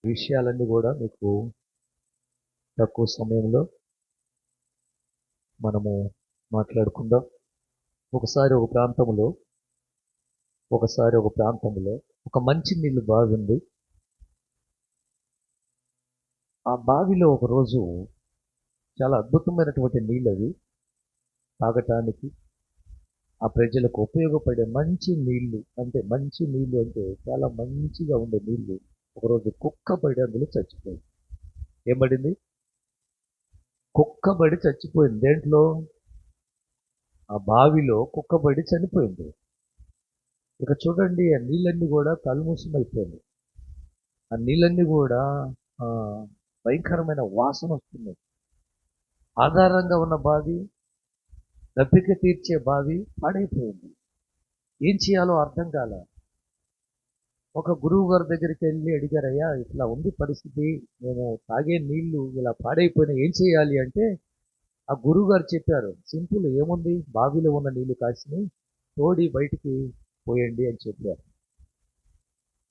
విషయాలన్నీ కూడా మీకు తక్కువ సమయంలో మనము మాట్లాడుకుందాం. ఒకసారి ఒక ప్రాంతంలో ఒక మంచి నీళ్ళు బావి ఉంది. ఆ బావిలో ఒకరోజు చాలా అద్భుతమైనటువంటి నీళ్ళు అవి తాగటానికి, ఆ ప్రజలకు ఉపయోగపడే మంచి నీళ్ళు అంటే చాలా మంచిగా ఉండే నీళ్ళు ఒకరోజు కుక్క పడి అందులో చచ్చిపోయింది. ఏం పడింది? కుక్క పడి చచ్చిపోయింది. దేంట్లో? ఆ బావిలో కుక్క పడి చనిపోయింది. ఇక చూడండి, ఆ నీళ్ళన్నీ కూడా కల్ముషమైపోయినాయి. ఆ నీళ్ళన్నీ కూడా ఆ, భయంకరమైన వాసన వస్తుంది. ఆధారంగా ఉన్న బావి, దప్పిక తీర్చే బావి పాడైపోయింది. ఏం చేయాలో అర్థం కాల. ఒక గురువు గారి దగ్గరికి వెళ్ళి అడిగారయ్యా, ఇట్లా ఉంది పరిస్థితి, మేము తాగే నీళ్లు ఇలా పాడైపోయినా ఏం చేయాలి అంటే, ఆ గురువు గారు చెప్పారు, సింపుల్, ఏముంది, బావిలో ఉన్న నీళ్లు కాసిని తోడి బయటికి పోయండి అని చెప్పారు.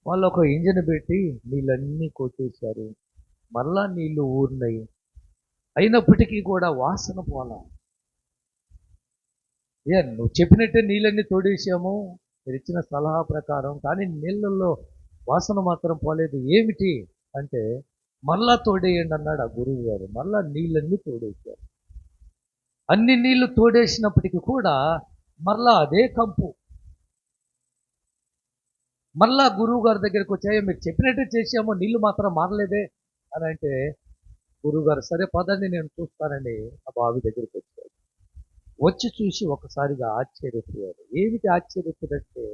వాళ్ళు ఒక ఇంజిన్ పెట్టి నీళ్ళన్నీ కొట్టేశారు. మరలా నీళ్లు ఊరినాయి. అయినప్పటికీ కూడా వాసన పోలా. నువ్వు చెప్పినట్టే నీళ్ళన్నీ తోడేసాము, మీరు ఇచ్చిన సలహా ప్రకారం, కానీ నీళ్ళల్లో వాసన మాత్రం పోలేదు. ఏమిటి అంటే, మరలా తోడేయండి అన్నాడు ఆ గురువు గారు. మరలా నీళ్ళన్నీ తోడేశారు. అన్ని నీళ్లు తోడేసినప్పటికీ కూడా మరలా అదే కంపు. మరలా గురువు గారి దగ్గరికి వచ్చాయో, మీరు చెప్పినట్టే చేసామో, నీళ్లు మాత్రం మారలేదే అని అంటే, గురువు గారు సరే పదండి నేను చూస్తానని ఆ బావి దగ్గరికి వచ్చారు. వచ్చి చూసి ఒకసారిగా ఆశ్చర్యపోయారు. ఏమిటి ఆశ్చర్యపోయారంటే,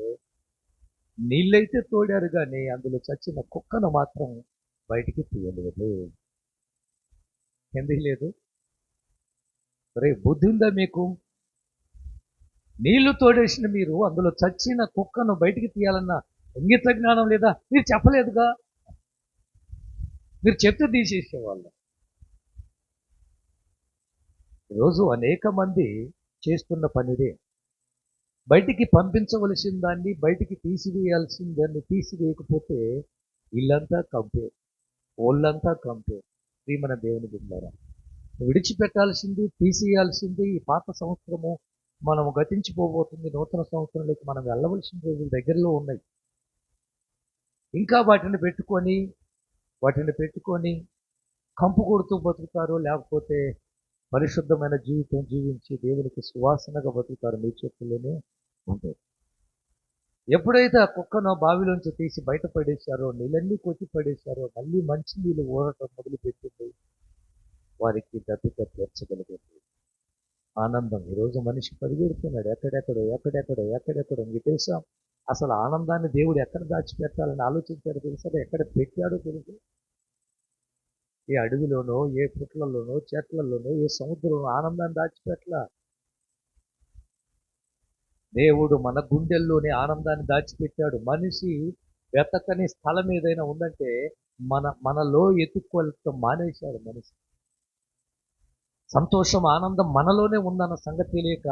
నీళ్ళైతే తోడారు కానీ అందులో చచ్చిన కుక్కను మాత్రం బయటికి తీయలేదు. ఎందుకు లేదు? రే, బుద్ధి ఉందా మీకు? నీళ్లు తోడేసిన మీరు అందులో చచ్చిన కుక్కను బయటికి తీయాలన్న ఇంగిత జ్ఞానం లేదా? మీరు చెప్పలేదుగా. మీరు చెప్తే తీసేసేవాళ్ళు. ఈరోజు అనేక మంది చేస్తున్న పనిదే. బయటికి పంపించవలసిన దాన్ని బయటికి తీసివేయాల్సిన దాన్ని తీసివేయకపోతే ఇల్లంతా కంపే, ఒళ్ళంతా కంపే. మన దేవుని బిడ్డలారా, విడిచిపెట్టాల్సింది, తీసేయాల్సింది ఈ పాత సంవత్సరము మనము గతించిపోబోతుంది. నూతన సంవత్సరంలోకి మనం వెళ్ళవలసిన రోజులు దగ్గరలో ఉన్నాయి. ఇంకా వాటిని పెట్టుకొని కంపు కొడుతూ బతుకుతారు, లేకపోతే పరిశుద్ధమైన జీవితం జీవించి దేవునికి సువాసనగా బతుకుతారు. మీ చేతుల్లోనే ఉంటాయి. ఎప్పుడైతే ఆ కుక్కను బావిలోంచి తీసి బయట పడేశారో, నీళ్ళన్నీ కొట్టి పడేశారో, మళ్ళీ మంచి నీళ్ళు ఊరటం మొదలుపెట్టింది. వారికి దప్పిక తీర్చగలిగింది. ఆనందం. ఈరోజు మనిషి పరిగెడుతున్నాడు ఎక్కడెక్కడో. మీకు తెలుసా, అసలు ఆనందాన్ని దేవుడు ఎక్కడ దాచిపెట్టాలని ఆలోచించాడో తెలుసా? ఎక్కడ పెట్టాడో తెలుసు? ఏ అడవిలోనో, ఏ పుట్లలోనో, చెట్లలోనో, ఏ సముద్రంలో ఆనందాన్ని దాచిపెట్టలా. దేవుడు మన గుండెల్లోనే ఆనందాన్ని దాచిపెట్టాడు. మనిషి వెతకని స్థలం ఏదైనా ఉందంటే మనలో ఎత్తుక్కోవడం మానేశాడు మనిషి. సంతోషం, ఆనందం మనలోనే ఉందన్న సంగతి తెలియక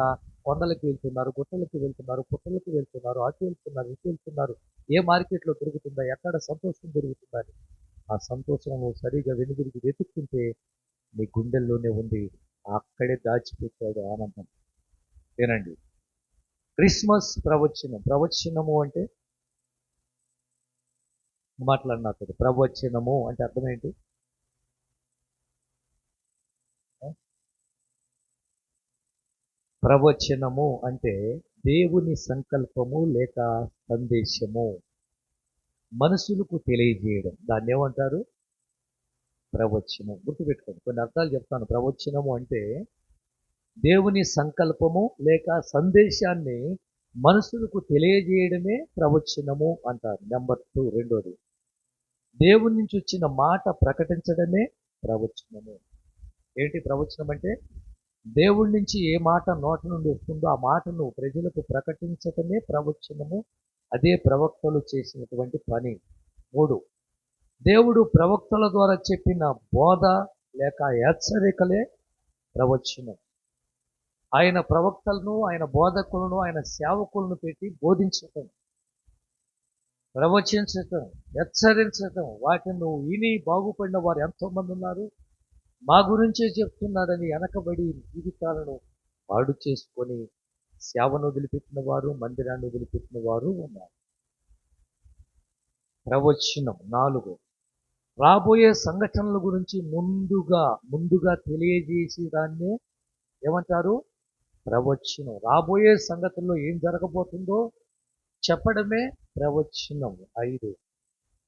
కొండలకు వెళ్తున్నారు, గుట్టలకు వెళ్తున్నారు, పుట్టలకు వెళ్తున్నారు, అటు వెళ్తున్నారు, ఇటు వెళ్తున్నారు. ఏ మార్కెట్లో దొరుకుతుందా, ఎక్కడ సంతోషం దొరుకుతుందా అని. ఆ సంతోషం సరిగా వెనుదిరిగి వెతుక్కుంటే నీ గుండెల్లోనే ఉంది. అక్కడే దాచిపెట్టాడు ఆనందం. వినండి, క్రిస్మస్ ప్రవచనము అంటే మాట్లాడినాడు. ప్రవచనము అంటే అర్థం ఏంటి? ప్రవచనము అంటే దేవుని సంకల్పము లేక సందేశము మనుషులకు తెలియజేయడం. దాన్ని ఏమంటారు? ప్రవచనం. గుర్తుపెట్టుకోండి, కొన్ని అర్థాలు చెప్తాను. ప్రవచనము అంటే దేవుని సంకల్పము లేక సందేశాన్ని మనుషులకు తెలియజేయడమే ప్రవచనము అంటారు. నెంబర్ 2, రెండోది, దేవుని నుంచి వచ్చిన మాట ప్రకటించడమే ప్రవచనము. ఏంటి ప్రవచనం అంటే? దేవుడి నుంచి ఏ మాట నోట నుండి వస్తుందో ఆ మాటను ప్రజలకు ప్రకటించటమే ప్రవచనము. అదే ప్రవక్తలు చేసినటువంటి పని. 3, దేవుడు ప్రవక్తల ద్వారా చెప్పిన బోధ లేక హెచ్చరికలే ప్రవచనం. ఆయన ప్రవక్తలను, ఆయన బోధకులను, ఆయన సేవకులను పెట్టి బోధించటం. ప్రవచించటం, హెచ్చరించటం, వాటిని నువ్వు విని బాగుపడిన వారు ఎంతోమంది ఉన్నారు. మా గురించే చెప్తున్నారని వెనకబడి జీవితాలను పాడు చేసుకొని సేవను వదిలిపెట్టిన వారు, మందిరాన్ని వదిలిపెట్టిన వారు ఉన్నారు. ప్రవచనం 4, రాబోయే సంఘటనల గురించి ముందుగా తెలియజేసేదాన్నే ఏమంటారు? ప్రవచనం. రాబోయే సంగతుల్లో ఏం జరగబోతుందో చెప్పడమే ప్రవచనం. 5,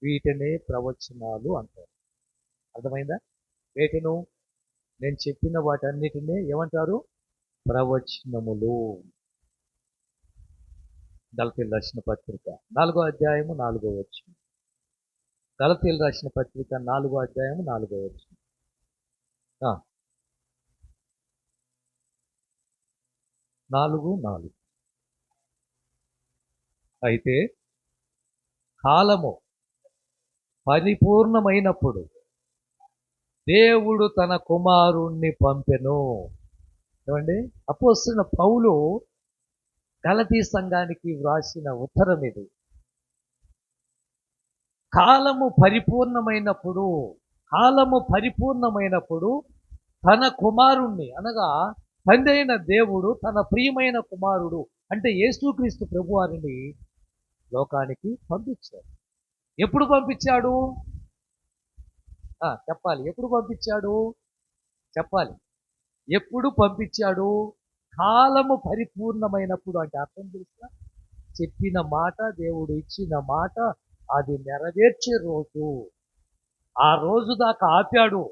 వీటినే ప్రవచనాలు అంటారు. అర్థమైందా? వీటిను నేను చెప్పిన వాటన్నిటినే ఏమంటారు? ప్రవచనములు. గలతీయులు రాసిన పత్రిక 4వ అధ్యాయము 4వ వచనం. గలతీయులు రాసిన పత్రిక 4వ అధ్యాయము 4వ వచనం. 4:4. అయితే కాలము పరిపూర్ణమైనప్పుడు దేవుడు తన కుమారుణ్ణి పంపెను. ఏమండి? అపోస్తలుడైన పౌలు గలతీ సంఘానికి వ్రాసిన ఉత్తరం ఇది. కాలము పరిపూర్ణమైనప్పుడు తన కుమారుణ్ణి, అనగా తండ్రి అయిన దేవుడు తన ప్రియమైన కుమారుడు అంటే యేసుక్రీస్తు ప్రభువారిని లోకానికి పంపించాడు. ఎప్పుడు పంపించాడు? చెప్పాలి. ఎప్పుడు పంపించాడు? చెప్పాలి. ఎప్పుడు పంపించాడు? కాలము పరిపూర్ణమైనప్పుడు. అంటే అర్థం తెలుసా? చెప్పిన మాట, దేవుడు ఇచ్చిన మాట అది నెరవేర్చే రోజు. ఆ రోజు దాకా ఆపాడు.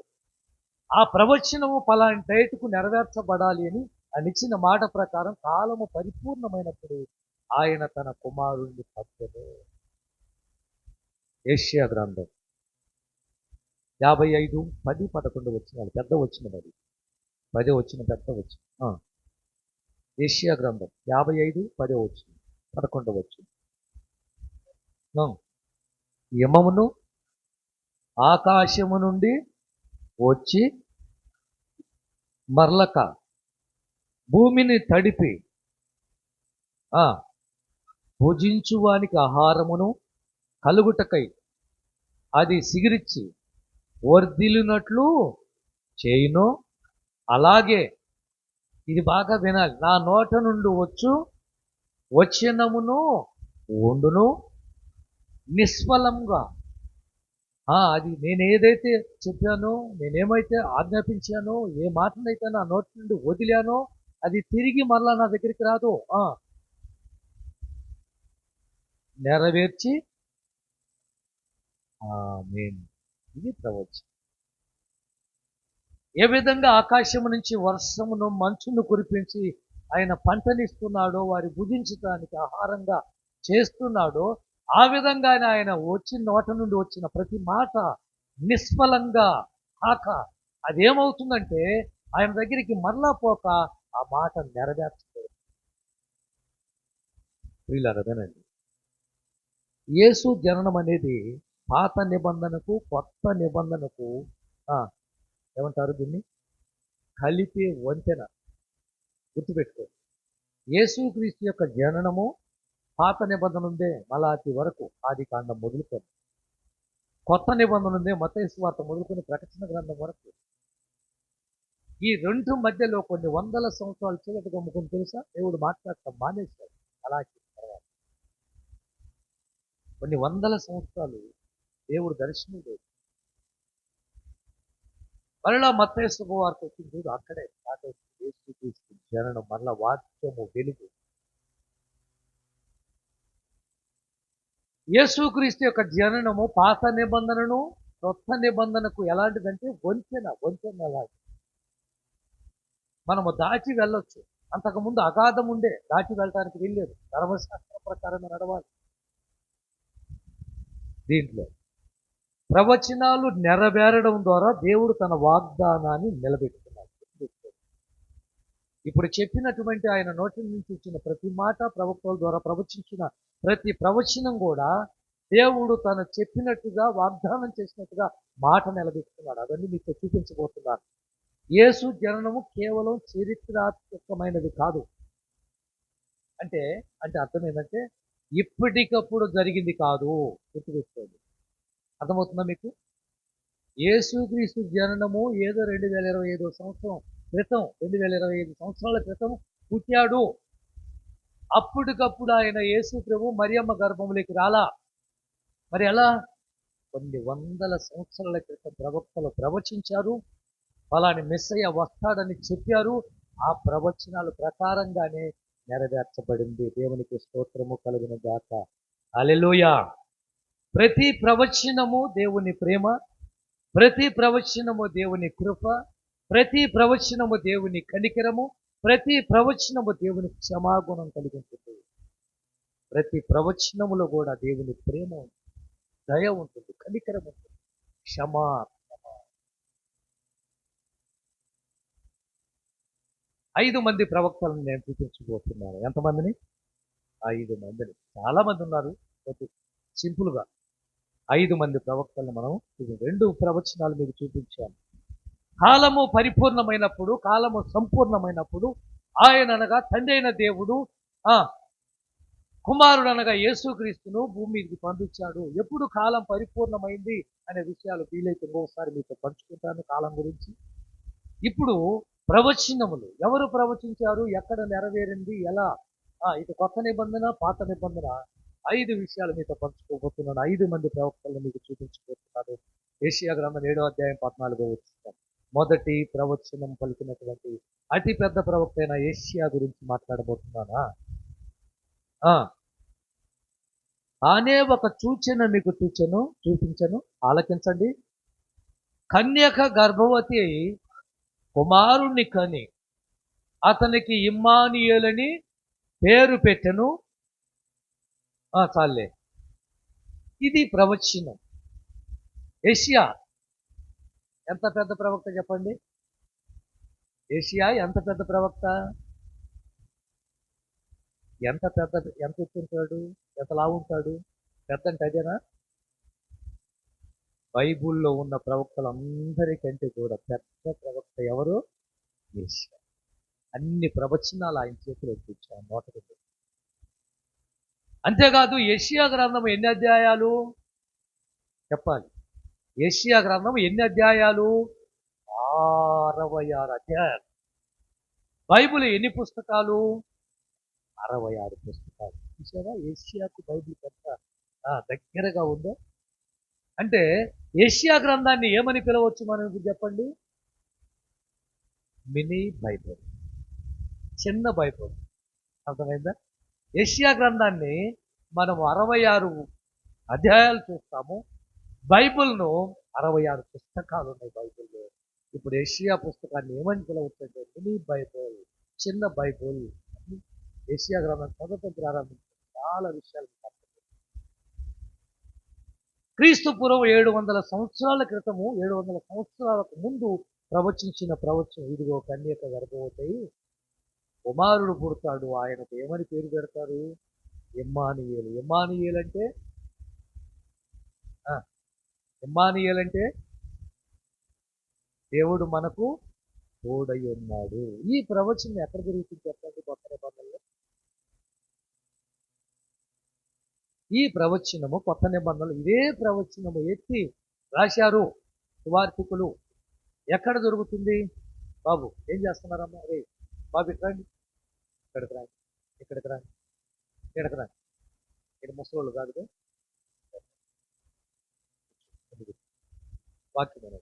ఆ ప్రవచనము పలాని డేటుకు నెరవేర్చబడాలి అని ఆయన ఇచ్చిన మాట ప్రకారం కాలము పరిపూర్ణమైనప్పుడు ఆయన తన కుమారుణ్ణి పంపెను. యెషయా గ్రంథం 55, 10, 11 వచనాలు. పెద్ద వచనం అది. 10వ వచనం పెద్ద వచనం. యెషయా గ్రంథం 55, 10వ వచనం, 11వ వచనం. యమమును ఆకాశము నుండి వచ్చి మరలక భూమిని తడిపి భుజించువానికి ఆహారమును కలుగుటకై అది సిగిరిచ్చి వర్ధిల్లినట్లు చేయును. అలాగే ఇది బాగా వినాలి. నా నోట నుండి వచ్చినమును వండును నిష్ఫలంగా. అది నేను ఏదైతే చెప్పానో, నేనేమైతే ఆజ్ఞాపించానో, ఏ మాటనైతే నా నోటి నుండి వదిలానో అది తిరిగి మరలా నా దగ్గరికి రాదు. నెరవేర్చి ఆమేన్. ఇది ప్రవచనం. ఏ విధంగా ఆకాశము నుంచి వర్షమును మంచును కురిపించి ఆయన పంటనిస్తున్నాడో, వారి భుజించడానికి ఆహారంగా చేస్తున్నాడో, ఆ విధంగానే ఆయన నోట నుండి వచ్చిన ప్రతి మాట నిష్ఫలంగా కాక అదేమవుతుందంటే ఆయన దగ్గరికి మరలా పోక ఆ మాట నెరవేర్చలేదు. వీళ్ళరదేనండి. యేసు జననం అనేది పాత నిబంధనకు కొత్త నిబంధనకు ఏమంటారు దీన్ని? కలిపే వంతెన. గుర్తుపెట్టుకో. యేసుక్రీస్తు యొక్క జననము పాత నిబంధన ఉందే మలాకి వరకు, ఆది కాండం మొదలుకొని, కొత్త నిబంధన ఉందే మత్తయి సువార్త మొదలుకొని ప్రకటన గ్రంథం వరకు. ఈ రెండు మధ్యలో కొన్ని వందల సంవత్సరాలు చీకటి గమ్ముకొని తెలుసా? దేవుడు మాట్లాడటం మానేశాడు. అలాగే తర్వాత కొన్ని వందల సంవత్సరాలు దేవుడు దర్శనం లేదు. మరలా మత్తయి శుభవార్త వచ్చిన చూడు, అక్కడే యేసుక్రీస్తు జననం, మరలా వాక్యము వెలుగు. యేసుక్రీస్తు యొక్క జననము పాత నిబంధనను కొత్త నిబంధనకు ఎలాంటిదంటే వంతెన ఎలాంటి. మనము దాటి వెళ్ళొచ్చు. అంతకుముందు అగాధం ఉండే, దాటి వెళ్ళటానికి వెళ్ళలేదు. ధర్మశాస్త్ర ప్రకారమే నడవాలి. దీంట్లో ప్రవచనాలు నెరవేరడం ద్వారా దేవుడు తన వాగ్దానాన్ని నిలబెట్టుకున్నాడు. ఇప్పుడు చెప్పినటువంటి ఆయన నోటి నుంచి వచ్చిన ప్రతి మాట, ప్రవక్తల ద్వారా ప్రవచించిన ప్రతి ప్రవచనం కూడా దేవుడు తను చెప్పినట్టుగా, వాగ్దానం చేసినట్టుగా మాట నిలబెట్టుకున్నాడు. అవన్నీ మీకు చూపించబోతున్నాను. యేసు జననము కేవలం చరిత్రాత్మకమైనది కాదు. అంటే అర్థం ఏంటంటే ఇప్పటికప్పుడు జరిగింది కాదు. గుర్తుపెట్టుకోండి. అర్థమవుతుందా మీకు? యేసుక్రీస్తు జననము ఏదో 2025 సంవత్సరం క్రితం, 2025 సంవత్సరాల క్రితం పుట్టాడు. అప్పటికప్పుడు ఆయన యేసు ప్రభు మరియమ్మ గర్భంలోకి రాలా. మరి ఎలా? కొన్ని వందల సంవత్సరాల క్రితం ప్రవక్తలు ప్రవచించారు. ఫలాని మెస్సయ్య వస్తాడని చెప్పారు. ఆ ప్రవచనాల ప్రకారంగానే నెరవేర్చబడింది. దేవునికి స్తోత్రము కలుగును గాక. హల్లెలూయా. ప్రతి ప్రవచనము దేవుని ప్రేమ, ప్రతి ప్రవచనము దేవుని కృప, ప్రతి ప్రవచనము దేవుని కనికరము, ప్రతి ప్రవచనము దేవుని క్షమాగుణం కలిగి ఉంటుంది. ప్రతి ప్రవచనములో కూడా దేవుని ప్రేమ ఉంటుంది, దయ ఉంటుంది, కనికరం ఉంటుంది, క్షమా. 5 మంది ప్రవక్తలను నేను చూపించబోతున్నాను. ఎంతమందిని? 5 మందిని. చాలా మంది ఉన్నారు. ఓకే, సింపుల్గా 5 మంది ప్రవక్తలను మనం 2 ప్రవచనాలు మీకు చూపించాను. కాలము పరిపూర్ణమైనప్పుడు, కాలము సంపూర్ణమైనప్పుడు ఆయన అనగా తండ్రి అయిన దేవుడు కుమారుడు అనగా యేసుక్రీస్తును భూమి మీదకి పంపించాడు. ఎప్పుడు కాలం పరిపూర్ణమైంది అనే విషయాలు వీలైతే ఒకసారి మీతో పంచుకుంటాను కాలం గురించి. ఇప్పుడు ప్రవచనములు ఎవరు ప్రవచించారు, ఎక్కడ నెరవేరింది, ఎలా, ఇది కొత్త నిబంధన, పాత నిబంధన, 5 విషయాలు మీతో పంచుకోబోతున్నాను. 5 మంది ప్రవక్తలను మీకు చూపించబోతున్నాను. యెషయా గ్రంథం 7వ అధ్యాయం 14వ వచనం. మొదటి ప్రవచనం పలికినటువంటి అతి పెద్ద ప్రవక్త అయిన యెషయా గురించి మాట్లాడబోతున్నానా? అనే ఒక సూచన మీకు చూపించను, ఆలకించండి. కన్యక గర్భవతి అయి కుమారుణ్ణి కని అతనికి ఇమ్మానుయేలని పేరు పెట్టెను. చాలే, ఇది ప్రవచనం. యెషయా ఎంత పెద్ద ప్రవక్త చెప్పండి? యెషయా ఎంత పెద్ద ప్రవక్త? ఎంత ఎత్తుంటాడు, ఎంత లావుంటాడు? పెద్ద అంటే అదేనా? బైబుల్లో ఉన్న ప్రవక్తలందరికంటే కూడా పెద్ద ప్రవక్త ఎవరు? యెషయా. అన్ని ప్రవచనాలు ఆయన చేతిలో కూర్చొని నోటకు. అంతేకాదు యెషయా గ్రంథం ఎన్ని అధ్యాయాలు చెప్పాలి? యెషయా గ్రంథం ఎన్ని అధ్యాయాలు? 66 అధ్యాయాలు. బైబిల్ ఎన్ని పుస్తకాలు? 66 పుస్తకాలు. చూసారా యెషయాకు బైబిల్ ఎంత దగ్గరగా ఉందో. అంటే యెషయా గ్రంథాన్ని ఏమని పిలవచ్చు మనం చెప్పండి? మినీ బైబిల్, చిన్న బైబిల్. అర్థమైందా? యెషయా గ్రంథాన్ని మనం 66 అధ్యాయాలు చూస్తాము. బైబిల్ను 66 పుస్తకాలు ఉన్నాయి బైబిల్లో. ఇప్పుడు యెషయా పుస్తకాన్ని ఏమని పిలవచ్చు అంటే మినీ బైబిల్, చిన్న బైబిల్. యెషయా గ్రంథం చదవటం ప్రారంభించారు. చాలా విషయాలు క్రీస్తు పూర్వం 700 సంవత్సరాల క్రితము, 700 సంవత్సరాలకు ముందు ప్రవచించిన ప్రవచనం. ఇదిగో కన్యక గర్భవతి కుమారుడు పుడతాడు, ఆయనకు ఏమని పేరు పెడతారు? ఇమ్మానుయేలు. ఇమ్మానుయేలు అంటే దేవుడు మనకు తోడై ఉన్నాడు. ఈ ప్రవచనం ఎక్కడ జరుగుతుంది చెప్పండి? కొత్త నిబంధనలో. ఈ ప్రవచనము కొత్త నిబంధనలు ఇదే ప్రవచనము ఎత్తి రాశారు సువార్తికులు. ఎక్కడ జరుగుతుంది? బాబు ఏం చేస్తున్నారమ్మా? రే బాబు ఇక్కడండి, ఇక్కడికి రండి, ఇక్కడికి రండి, ఇక్కడికి రండి. ఇక్కడ ముసలోళ్ళు కాదు, వాక్యం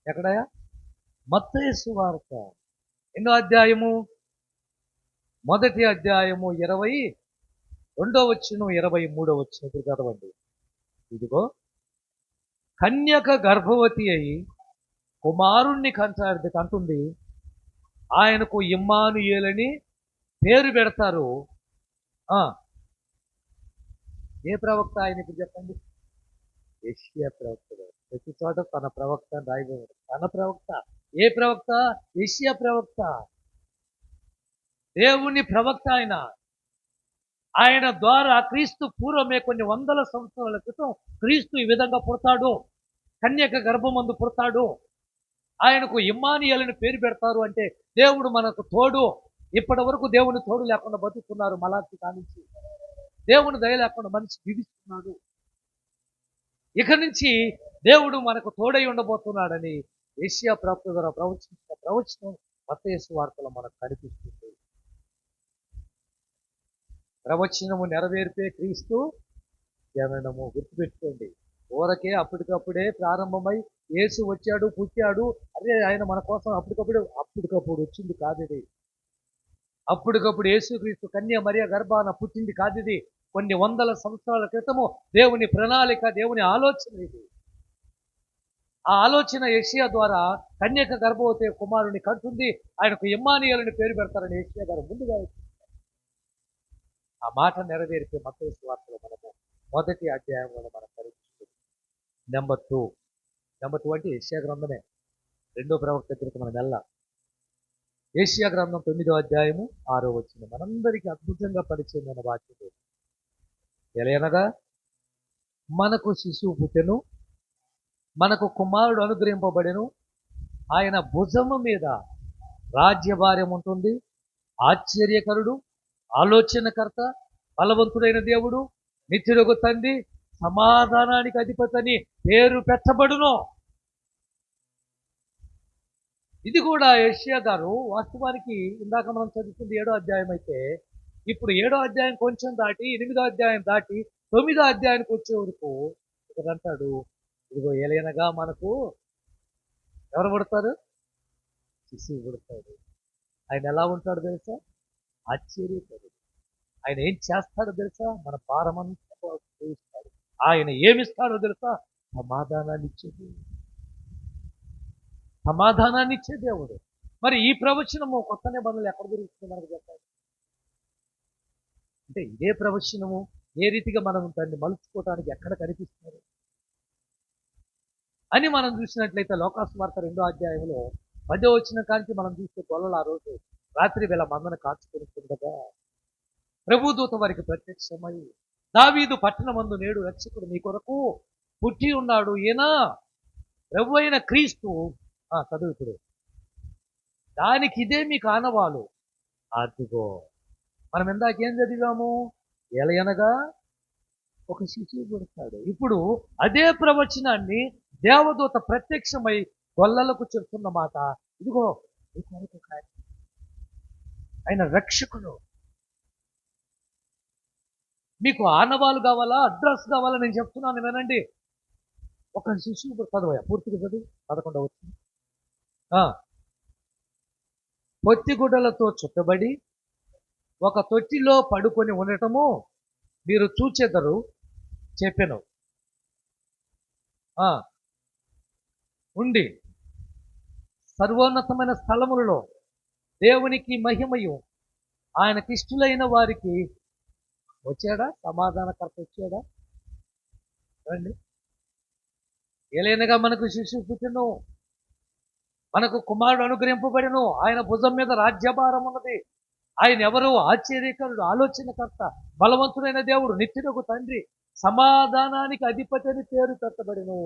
ఎక్కడయా? మత్తయి సువార్త ఎన్నో అధ్యాయము? మొదటి అధ్యాయము 22వ వచనం, 23వ వచనం. ఇప్పుడు చదవండి. ఇదిగో కన్యక గర్భవతి అయి కుమారుణ్ణి కంటుంది, ఆయనకు ఇమ్మానుయేలని పేరు పెడతారు. ఏ ప్రవక్త ఆయన? ఇప్పుడు చెప్పండి. యెషయా ప్రవక్త. ప్రతి చోట తన ప్రవక్త రాయబడి. తన ప్రవక్త. ఏ ప్రవక్త? యెషయా ప్రవక్త. దేవుని ప్రవక్త ఆయన. ఆయన ద్వారా క్రీస్తు పూర్వమే కొన్ని వందల సంవత్సరాల క్రితం క్రీస్తు ఈ విధంగా పుడతాడు, కన్యక గర్భమందు పుడతాడు, ఆయనకు ఇమ్మానుయేలని పేరు పెడతారు. అంటే దేవుడు మనకు తోడు. ఇప్పటి వరకు దేవుని తోడు లేకుండా బతుకుతున్నారు. మలాకి కానించి దేవుని దయ లేకుండా మనిషి జీవిస్తున్నాడు. ఇక నుంచి దేవుడు మనకు తోడై ఉండబోతున్నాడని ఏషియా ప్రవక్త ద్వారా ప్రవచించిన ప్రవచనం మత్తయి సువార్తలో మనకు కనిపిస్తుంది. ప్రవచనము నెరవేర్పే క్రీస్తు జననము. గుర్తుపెట్టుకోండి. ఊరకే అప్పటికప్పుడే ప్రారంభమై యేసు వచ్చాడు, పుట్టాడు, అదే ఆయన మన కోసం అప్పటికప్పుడు వచ్చింది కాదిది. అప్పటికప్పుడు యేసుక్రీస్తు కన్య మరియ గర్భాన పుట్టింది కాదిది. కొన్ని వందల సంవత్సరాల క్రితము దేవుని ప్రణాళిక, దేవుని ఆలోచన ఇది. ఆ ఆలోచన యెషయా ద్వారా కన్యక గర్భవతి కుమారుని కంటుంది. ఆయనకు ఇమ్మానుయేలుని పేరు పెడతారని యెషయా గారు ముందుగా ఆ మాట నెరవేరితే మత్తయి సువార్తలో మనము మొదటి అధ్యాయంలో మనం పరిగణిస్తుంది. నెంబర్ 2 అంటే యెషయా గ్రంథమే. రెండో ప్రవక్త దగ్గరికి మనం వెళ్ళాం. యెషయా గ్రంథం 9వ అధ్యాయము 6వ వచనం మనందరికీ అద్భుతంగా పరిచయమైన వాక్యం. ఎలయనగా మనకు శిశువు పుట్టెను, మనకు కుమారుడు అనుగ్రహింపబడెను, ఆయన భుజము మీద రాజ్యభార్యం ఉంటుంది. ఆశ్చర్యకరుడు, ఆలోచనకర్త, బలవంతుడైన దేవుడు, నిత్యుడగు తండ్రి, సమాధానానికి అధిపతి అని పేరు పెట్టబడును. ఇది కూడా యెషయా గారు వాస్తవానికి ఇందాక మనం చదువుతుంది 7వ అధ్యాయం అయితే, ఇప్పుడు 7వ అధ్యాయం కొంచెం దాటి 8వ అధ్యాయం దాటి 9వ అధ్యాయానికి వచ్చే వరకు ఇక్కడ అంటాడు, ఇదిగో ఏలైనగా మనకు ఎవరు పుడతారు? శిశువు పుడతాడు. ఆయన ఎలా ఉంటాడు తెలుసా? ఆశ్చర్యకరుడు. ఆయన ఏం చేస్తాడో తెలుసా? మన భారమంతా చూస్తాడు. ఆయన ఏమిస్తాడో తెలుసా? సమాధానాన్ని ఇచ్చే దేవుడు. మరి ఈ ప్రవచనము కొత్త నిబంధనలు ఎక్కడ దొరుకుతుంది మనకు చెప్పాలి. అంటే ఇదే ప్రవచనము ఏ రీతిగా మనం దాన్ని మలుచుకోవటానికి ఎక్కడ కనిపిస్తున్నారు అని మనం చూసినట్లయితే లోకాసువార్త 2వ అధ్యాయంలో 10వ వచనం కాంచి మనం చూస్తే గొల్లలు ఆ రోజు రాత్రి వేళ మందను కాచుకొనిస్తుండగా ప్రభుదూత వారికి ప్రత్యక్షమై, దావీదు పట్టణమందు నేడు రక్షకుడు మీ కొరకు పుట్టి ఉన్నాడు, ఈయన ప్రభు అయిన క్రీస్తు. చదువుతుడు దానికి ఇదే మీకు ఆనవాలు. అదిగో మనం ఇందాకేం చదివాము? ఎలయనగా ఒక శిశువు పుడతాడు. ఇప్పుడు అదే ప్రవచనాన్ని దేవదూత ప్రత్యక్షమై గొల్లలకు చెప్తున్న మాట, ఇదిగో ఆయన రక్షకుడు. మీకు ఆనవాలు కావాలా, అడ్రస్ కావాలా? నేను చెప్తున్నాను వినండి. ఒక శిశువు చదవయా, పూర్తిగా చదువు. 11వ వచనం. పొత్తిగుడ్డలతో చుట్టబడి ఒక తొట్టిలో పడుకొని ఉండటము మీరు చూచెదరు చెప్పెను. ఉండి సర్వోన్నతమైన స్థలములలో దేవునికి మహిమయు ఆయనకి ఇష్టలైన వారికి వచ్చాడా? సమాధానకర్త వచ్చాడా? రండి. ఏలైనగా మనకు శిశువు పుట్టెను, మనకు కుమారుడు అనుగ్రహింపబడెను, ఆయన భుజం మీద రాజ్యభారం ఉన్నది. ఆయన ఎవరు? ఆశ్చర్యకరుడు, ఆలోచనకర్త, బలవంతుడైన దేవుడు, నిత్యుడగు తండ్రి, సమాధానానికి అధిపతి అని పేరు పెట్టబడెను.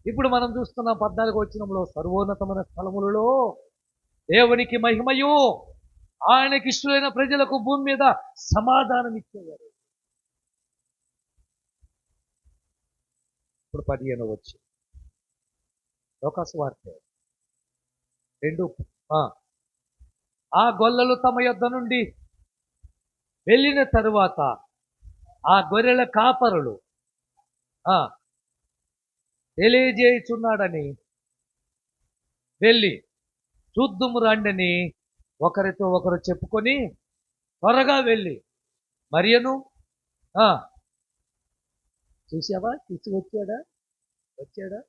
ఇప్పుడు మనం చూస్తున్నాం 14వ వచనంలో, సర్వోన్నతమైన స్థలములలో దేవునికి మహిమయు ఆయనకి ఇష్టమైన ప్రజలకు భూమి మీద సమాధానం ఇచ్చేవారు. ఇప్పుడు 15వ వచనం లోకాసువార్త 2. ఆ గొల్లలు తమ యొద్ద నుండి వెళ్ళిన తరువాత ఆ గొర్రెల కాపరులు తెలియజేయుచున్నాడని వెళ్ళి చూద్దుము రండని ఒకరితో ఒకరు చెప్పుకొని త్వరగా వెళ్ళి మరియను చూసావా, వచ్చాడా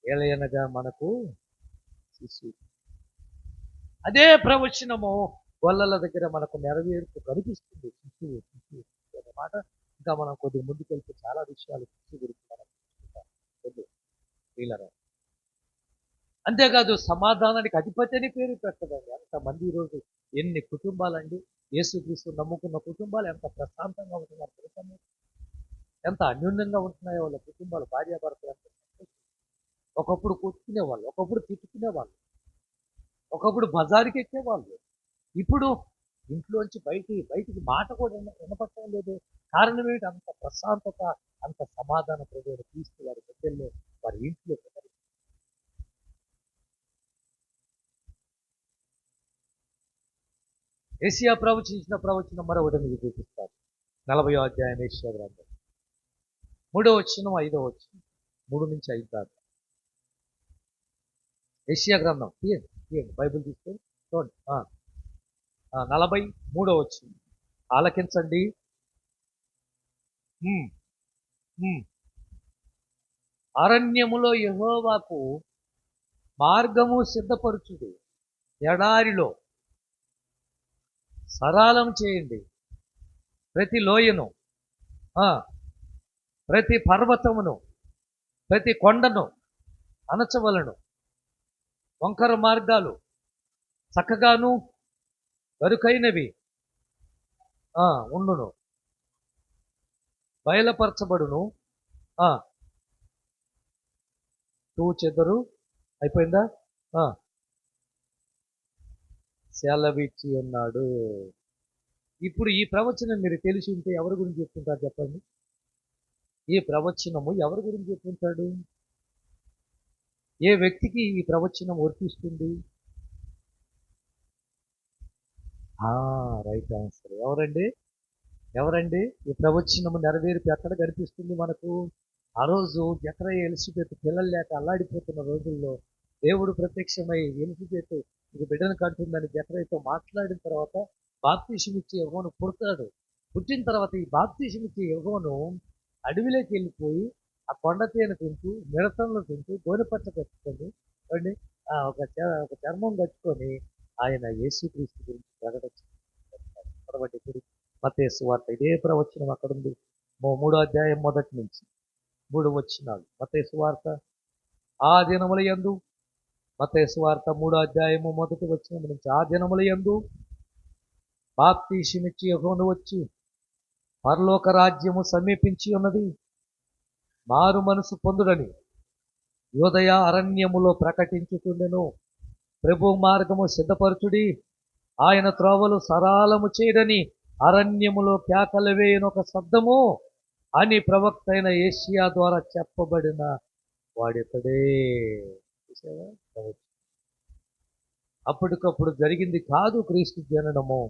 ఏలయనగా మనకు శిశువు. అదే ప్రవచనము గొల్లల దగ్గర మనకు నెరవేరుతూ కనిపిస్తుంది. శిశువు అన్నమాట. ఇంకా మనం కొద్దిగా ముందుకెళ్తే చాలా విషయాలు శిశువు గురించి మనం చూసుకుంటాం. అంతేకాదు సమాధానానికి అధిపతి అని పేరు పెట్టదండి. అంతమంది ఈరోజు ఎన్ని కుటుంబాలండి, యేసుక్రీస్తు నమ్ముకున్న కుటుంబాలు ఎంత ప్రశాంతంగా ఉంటున్నారు తెలుసా? ఎంత అన్యోన్యంగా ఉంటున్నాయో వాళ్ళ కుటుంబాలు, భార్యాభర్తలు ఎంత. ఒకప్పుడు కొట్టుకునేవాళ్ళు, ఒకప్పుడు తిట్టుకునేవాళ్ళు, ఒకప్పుడు బజారుకి ఎక్కేవాళ్ళు, ఇప్పుడు ఇంట్లోంచి బయటికి మాట కూడా వినపడటం లేదు. కారణం ఏంటి? అంత ప్రశాంతత, అంత సమాధాన ప్రజలు క్రీస్తు వారి మధ్యలో వారి ఇంట్లో. ఏషియా ప్రవచించిన ప్రవచనం మరొకటి మీకు చూపిస్తారు. 40వ అధ్యాయం ఏషియా గ్రంథం 3వ వచనం 5వ వచనం 3 నుంచి 5 దాకా. ఏషియా గ్రంథం తీయండి బైబిల్ తీసుకొని చూడండి. 43వ వచనం ఆలకించండి. ఉమ్, ఉమ్. అరణ్యములో యెహోవాకు మార్గము సిద్ధపరచుడి, ఎడారిలో సరళం చేయండి. ప్రతి లోయను, ప్రతి పర్వతమును, ప్రతి కొండను అణచవలను. వంకర మార్గాలు చక్కగాను గరుకైనవి ఉండును, బయలుపరచబడును. చెదరు అయిపోయిందా? సెలవిచ్చి ఉన్నాడు. ఇప్పుడు ఈ ప్రవచనం మీరు తెలిసి ఉంటే ఎవరి గురించి చెప్తుంటారు చెప్పండి? ఈ ప్రవచనము ఎవరి గురించి చెప్తుంటాడు? ఏ వ్యక్తికి ఈ ప్రవచనం వర్తిస్తుంది? Right answer. ఎవరండి ఈ ప్రవచనము నెరవేర్పు ఎక్కడ కనిపిస్తుంది మనకు? ఆ రోజు జకరయ్య ఎలిజబెత్ పిల్లలు లేక అల్లాడిపోతున్న రోజుల్లో దేవుడు ప్రత్యక్షమై ఎలిజబెత్ ఇది బిడ్డను కంటుందని జకరయ్యతో మాట్లాడిన తర్వాత బాప్తిసం ఇచ్చే యెహోవాను పుడతాడు. పుట్టిన తర్వాత ఈ బాప్తిసం ఇచ్చే యెహోవాను అడవిలోకి వెళ్ళిపోయి ఆ కొండ తేనె తింటూ, మిడతలను తింటూ, గోనెపట్ట కట్టుకొని ఒక చర్మం కట్టుకొని ఆయన యేసుక్రీస్తు గురించి ప్రకటించారు. మత్తయి సువార్త ఇదే ప్రవచనం అక్కడ ఉంది. 3వ అధ్యాయం 1 నుంచి 3 వచనాలు. మత్తయి సువార్త ఆ దినముల యందు, మత్తయి సువార్త 3వ అధ్యాయము 1 వచనం నుంచి, ఆ దినముల యందు బాప్తిసమిచ్చి యెహోవాను వచ్చి పరలోక రాజ్యము సమీపించి ఉన్నది, మారు మనసు పొందుడని యోదయ అరణ్యములో ప్రకటించుతుండెను. ప్రభు మార్గము సిద్ధపరచుడి, ఆయన త్రోవలు సరళము చేయడని అరణ్యములో కేకలు వేయని ఒక శబ్దము అని ప్రవక్త అయిన యేషయా ద్వారా చెప్పబడిన వాడితడే. అప్పటికప్పుడు జరిగింది కాదు క్రీస్తు జననము.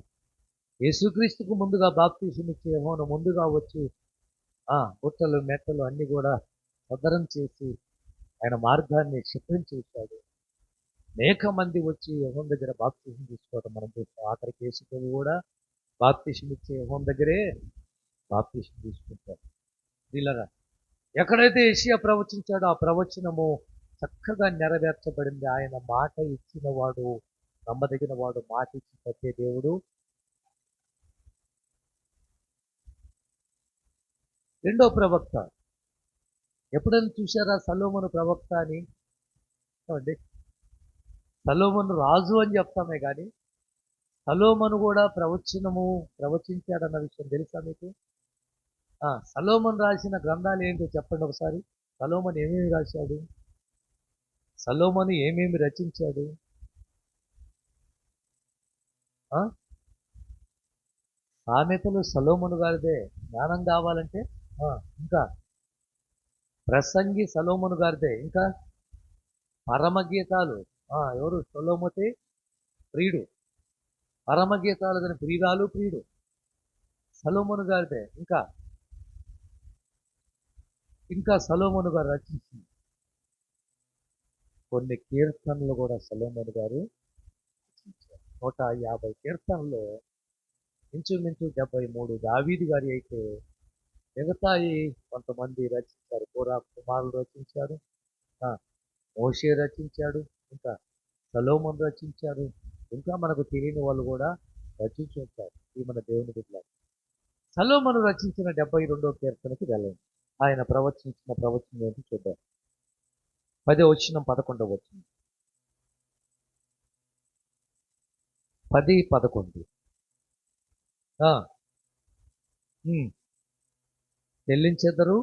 యేసుక్రీస్తుకు ముందుగా బాప్తిసం ఇచ్చే యెహోవాను ముందుగా వచ్చి గుట్టలు మెట్టలు అన్ని కూడా సదరం చేసి ఆయన మార్గాన్ని సిద్ధం చేశాడు. అనేక మంది వచ్చి యెహోవా దగ్గర బాప్తిసం తీసుకోవడం మనం చూస్తాం. ఆఖరికి యేసు ప్రభు కూడా బాప్తిసం ఇచ్చే యెహోవా దగ్గరే బాప్తిసం తీసుకుంటారు. వీళ్ళగా ఎక్కడైతే యేషయా ప్రవచించాడో ఆ ప్రవచనము చక్కగా నెరవేర్చబడింది. ఆయన మాట ఇచ్చిన వాడు నమ్మదగిన వాడు, మాట ఇచ్చి కట్టే దేవుడు. రెండో ప్రవక్త ఎప్పుడైనా చూశారా సొలొమోను ప్రవక్త అని? సొలొమోను రాజు అని చెప్తామే కానీ సొలొమోను కూడా ప్రవచించాడన్న విషయం తెలుసా మీకు? సొలొమోను రాసిన గ్రంథాలు ఏంటో చెప్పండి ఒకసారి. సొలొమోను ఏమేమి రాశాడు? సొలొమోను ఏమేమి రచించాడు? సామెతలు సొలొమోను గారిదే. జ్ఞానం కావాలంటే ఇంకా ప్రసంగి సొలొమోను గారిదే. ఇంకా పరమగీతాలు ఎవరు? సొలొమోతే ప్రియుడు. పరమగీతాలు కానీ ప్రియుడు సొలొమోను గారిదే. ఇంకా సొలొమోను గారు రచించింది కొన్ని కీర్తనలు కూడా సొలొమోను గారు రచించారు. 150 కీర్తనలో ఇంచుమించు 73 దావీదు గారి అయితే మిగతాయి కొంతమంది రచించారు. కోరా కుమారులు రచించారు, మోషే రచించాడు, ఇంకా సొలొమోను రచించారు, ఇంకా మనకు తెలియని వాళ్ళు కూడా రచించి ఉంటారు. ఈ మన దేవుని బిడ్డలు. సొలొమోను రచించిన 72వ కీర్తనకి వెళ్ళండి. ఆయన ప్రవచించిన ప్రవచనం ఏంటి చూద్దాం. 10వ వచనం 11వ వచనం 10-11 చెల్లించెదరు,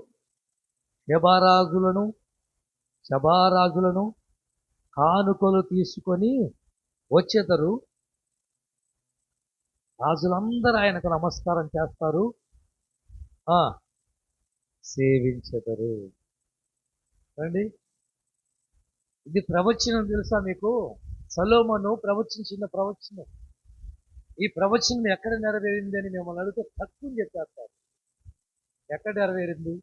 శబారాజులను కానుకలు తీసుకొని వచ్చెదరు, రాజులందరూ ఆయనకు నమస్కారం చేస్తారు, ఆ సేవించెదరు. అండి, ఇది ప్రవచనం తెలుసా మీకు? సొలొమోను ప్రవచించిన ప్రవచనం. ఈ ప్రవచనం ఎక్కడ నెరవేరింది అని మిమ్మల్ని అడిగితే తక్కువ చెప్పేస్తారు. ఎక్కడ నెరవేరింది?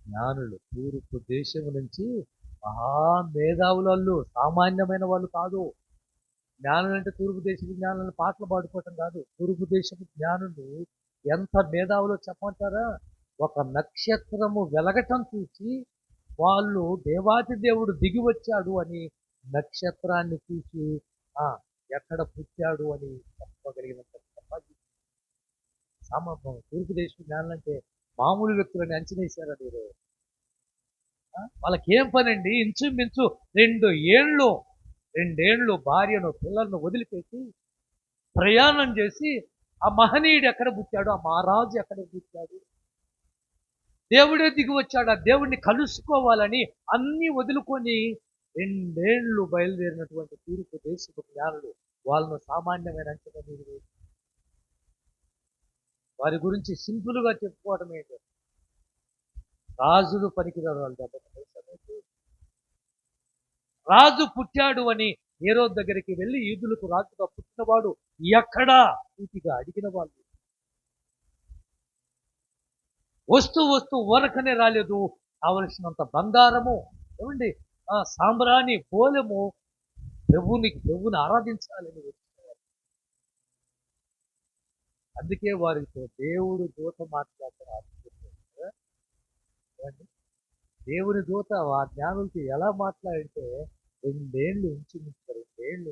జ్ఞానులు తూర్పు దేశము నుంచి మహా మేధావులు, సామాన్యమైన వాళ్ళు కాదు. జ్ఞానులు అంటే తూర్పు దేశపు జ్ఞానులను పాటలు పాడుకోవటం కాదు. తూర్పు దేశపు జ్ఞానులు ఎంత మేధావులో చెప్పమంటారా? ఒక నక్షత్రము వెలగటం చూసి వాళ్ళు దేవాతి దేవుడు దిగి వచ్చాడు అని నక్షత్రాన్ని చూసి ఆ ఎక్కడ పుట్టాడు అని చెప్పగలిగినంత సమర్థం. తూర్పు దేశపు జ్ఞానులు అంటే మామూలు వ్యక్తులని అంచనేశారా మీరు? వాళ్ళకి ఏం పనండి? ఇంచుమించు 2 ఏళ్ళు భార్యను పిల్లలను వదిలిపెట్టి ప్రయాణం చేసి ఆ మహనీయుడు ఎక్కడ పుట్టాడు, ఆ మహారాజు ఎక్కడ పుట్టాడు, దేవుడే దిగి వచ్చాడు, ఆ దేవుడిని కలుసుకోవాలని అన్ని వదులుకొని 2 ఏళ్ళు బయలుదేరినటువంటి తూర్పు దేశపు జ్ఞానులు వాళ్ళను సామాన్యమైన అంచనా మీరు వేసి వారి గురించి సింపుల్గా చెప్పుకోవడం ఏంటి? రాజులు పనికిరారు వాళ్ళు దెబ్బ. రాజు పుట్టాడు అని హేరోదు దగ్గరికి వెళ్ళి యూదులకు రాజుగా పుట్టినవాడు ఎక్కడా పూర్తిగా అడిగిన వాళ్ళు వస్తూ ఊరకనే రాలేదు. కావలసినంత బంగారము, ఏమండి, సాంబ్రాణి పోలెము ప్రభుని ఆరాధించాలని వచ్చారు. అందుకే వారితో దేవుడు దూత మాట్లాడతారు. దేవుని దూత ఆ జ్ఞానులకి ఎలా మాట్లాడితే 2 ఏళ్ళు ఇంచుమించు 2 ఏళ్ళు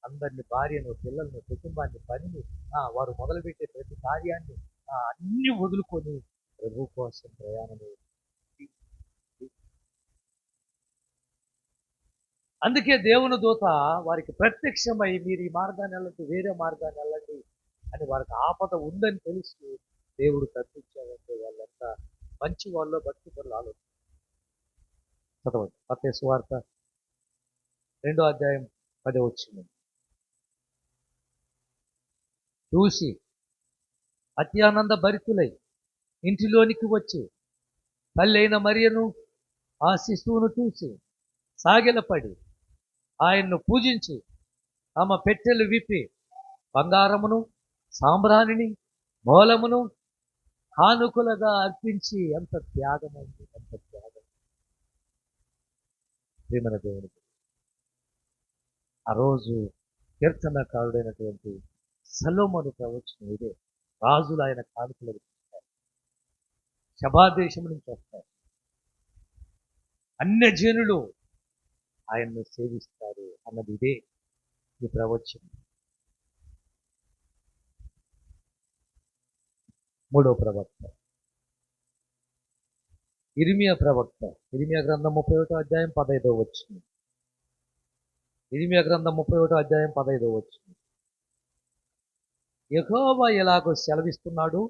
అందరిని, భార్యను, పిల్లలను, కుటుంబాన్ని, పనిని, వారు మొదలుపెట్టే ప్రతి కార్యాన్ని అన్ని వదులుకొని ప్రభు కోసం ప్రయాణం. అందుకే దేవుని దూత వారికి ప్రత్యక్షమై మీరు ఈ మార్గాన్ని వెళ్ళండి, వేరే మార్గాన్ని వెళ్ళండి అని వారికి ఆపద ఉందని తెలిసి దేవుడు తప్పించాడంటే వాళ్ళంతా మంచి వాళ్ళు, భక్తి పనులు ఆలోచన. చదవండి మత్తయి సువార్త 2:10 చూసి అత్యానంద భరితులై ఇంటిలోనికి వచ్చి తల్లి అయిన మరియను ఆ శిశువును చూసి సాగిలపడి ఆయన్ను పూజించి తమ పెట్టెలు విప్పి బంగారమును, సాంబ్రాణిని, మూలమును కానుకలుగా అర్పించి ఎంత త్యాగమైంది, ఎంత త్యాగం. ప్రేమన దేవుని ఆ రోజు కీర్తనకారుడైనటువంటి సొలొమోను ప్రవచనం ఇదే. రాజులు ఆయన కానుకలు శబాదేశం నుంచి వస్తారు, అన్యజనులు ఆయన్ను సేవిస్తారు అన్నది ఇదే ఈ ప్రవచనం. 3వ ప్రవక్త ఇర్మియా ప్రవక్త. ఇర్మియా గ్రంథం 31:15. ఇర్మియా గ్రంథం 31:15. యెహోవా ఎలాగో సెలవిస్తున్నాడు,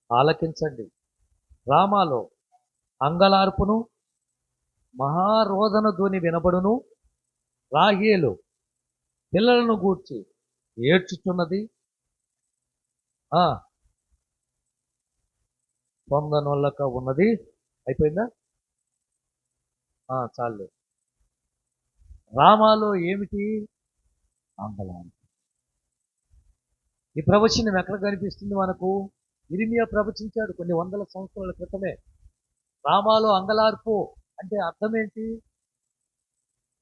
ఆలకించండి. రామాలో అంగలార్పును, మహారోదన ధ్వని వినబడును. రాహేలు పిల్లలను గూర్చి ఏడ్చుచున్నది, పొందనొల్లక ఉన్నది. అయిపోయిందా? చాలు. రామాలో ఏమిటి? అంగలార్పు. ఈ ప్రవచనం ఎక్కడ కనిపిస్తుంది మనకు? ఇర్మియా ప్రవచించాడు కొన్ని వందల సంవత్సరాల క్రితమే. రామాలో అంగలార్పు అంటే అర్థం ఏంటి?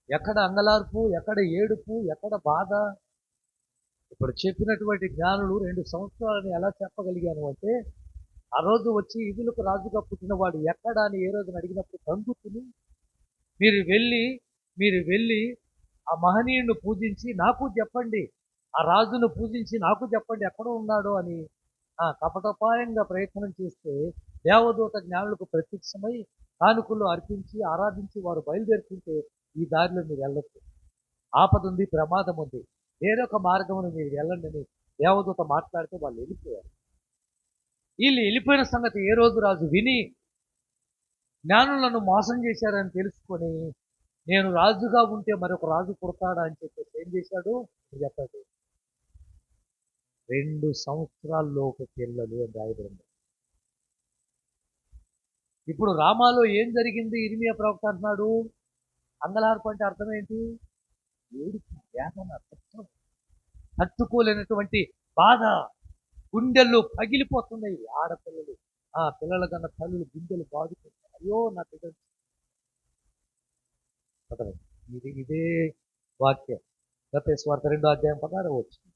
ఎక్కడ అంగలార్పు, ఎక్కడ ఏడుపు, ఎక్కడ బాధ? ఇప్పుడు చెప్పినటువంటి జ్ఞానులు 2 సంవత్సరాలని ఎలా చెప్పగలిగాను అంటే, ఆ రోజు వచ్చి ఇదులకు రాజుగా పుట్టినవాడు ఎక్కడ అని ఏ రోజున అడిగినప్పుడు కంగుతుని మీరు వెళ్ళి ఆ మహనీయుని పూజించి నాకు చెప్పండి, ఆ రాజును పూజించి నాకు చెప్పండి ఎక్కడ ఉన్నాడో అని కపటోపాయంగా ప్రయత్నం చేస్తే దేవదూత జ్ఞానులకు ప్రత్యక్షమై కానుకలు అర్పించి ఆరాధించి వారు బయలుదేరుతుంటే ఈ దారిలో మీరు వెళ్ళొచ్చు, ఆపద ఉంది, ప్రమాదం ఉంది, వేరొక మార్గమును మీరు వెళ్ళండి అని దేవదూత మాట్లాడితే వాళ్ళు వెళ్ళిపోయారు. వీళ్ళు వెళ్ళిపోయిన సంగతి ఏ రోజు రాజు విని జ్ఞానులను మోసం చేశారని తెలుసుకొని నేను రాజుగా ఉంటే మరొక రాజు పుడతాడా అని చెప్పేసి ఏం చేశాడు చెప్పండి. 2 సంవత్సరాల్లోపు పిల్లలు అని రాయబడింది. ఇప్పుడు రామాలో ఏం జరిగింది? ఇర్మియా ప్రవక్త అంటున్నాడు, అంగలార్పు అంటే అర్థం ఏంటి? ఏడుపు, వేదన, దుఃఖం, తట్టుకోలేనటువంటి బాధ, గుండెల్లో పగిలిపోతున్నాయి. ఆడపిల్లలు, ఆ పిల్లల కన్నా తల్లులు గుండెలు బాదుకుంటాయి. అయ్యో నా బిడ్డ. ఇదే వాక్యం గత స్వార్థ 2వ అధ్యాయం 16వ వచ్చింది.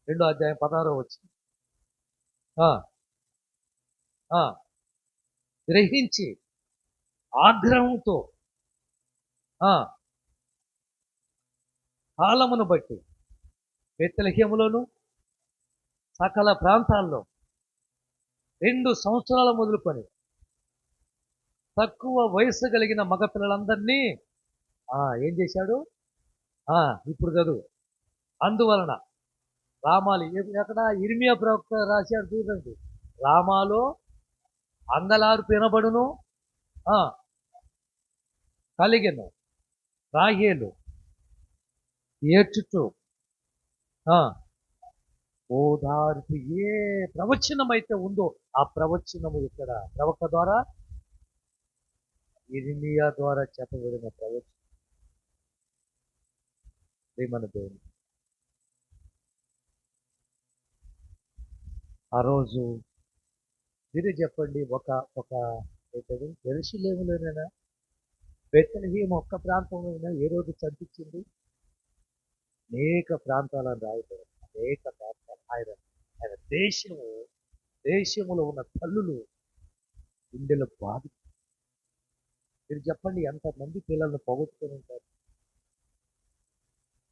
2వ అధ్యాయం 16వ వచ్చింది. గ్రహించి ఆగ్రహంతో కాలమును బట్టి బెత్లెహేములోను సకల ప్రాంతాల్లో 2 సంవత్సరాల మొదలుకొని తక్కువ వయసు కలిగిన మగ పిల్లలందరినీ ఏం చేశాడు? ఇప్పుడు చదువు. అందువలన రామాలు ఎక్కడ ఇర్మియా ప్రవక్త రాశాడు చూడండి. రామాలో అంగలార్పు వినబడును, కలిగెను, రాహేలు ఏడ్చుచు ఓదార్పు. ఏ ప్రవచనం అయితే ఉందో ఆ ప్రవచనము ఇక్కడ ప్రవక్త ద్వారా, ఇర్మియా ద్వారా చెప్పబడిన ప్రవచనం. మన దేవుని ఆ రోజు మీరే చెప్పండి, ఒక ఏంటది యెరూషలేములోనైనా బెత్లెహేము ఒక్క ప్రాంతంలోనైనా ఏ రోజు చంపించింది? అనేక ప్రాంతాలను రాయబడి, అనేక ప్రాంతాలు. ఆయన దేశములో ఉన్న తల్లులు గుండెలు బాధ. మీరు చెప్పండి, ఎంతమంది పిల్లలను పోగొట్టుకొని ఉంటారు?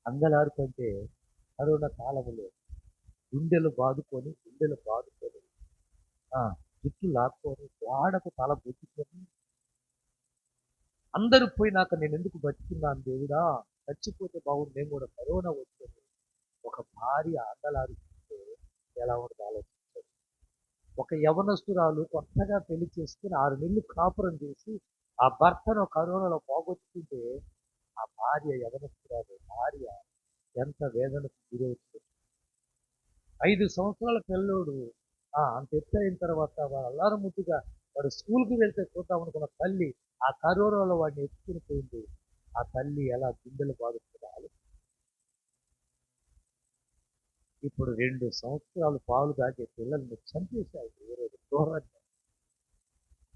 అంగలార్పు అంటే కరోనా కాలంలో గుండెలు బాదుకొని జుట్టు లాక్కొని వాడకు తల బొచ్చుకొని అందరూ పోయినాక నేను ఎందుకు బతికున్నాను దేవుడా, చచ్చిపోతే బాగుంది, నేను కూడా కరోనా వచ్చింది. ఒక భార్య అంగలారుకుంటే ఎలా ఉంటుంది ఆలోచించారు. ఒక యవనస్తురాలు కొత్తగా పెళ్లి చేసుకుని 6 నెలలు కాపురం చేసి ఆ భర్తను కరోనాలో పోగొట్టుకుంటే ఆ భార్య ఎంత వేదనకు గురవుతుంది. 5 సంవత్సరాల పిల్లోడు అంత ఎత్తు అయిన తర్వాత వాడు అల్లారు ముద్దుగా వాడు స్కూల్కి వెళ్తే చూద్దాం అనుకున్న తల్లి ఆ కరోనాలో వాడిని ఎత్తుకుని పోయింది. ఆ తల్లి ఎలా గుండెలు బాదుతుందో. ఇప్పుడు 2 సంవత్సరాలు పాలు తాగే పిల్లల్ని చంపేశారు ఈరోజు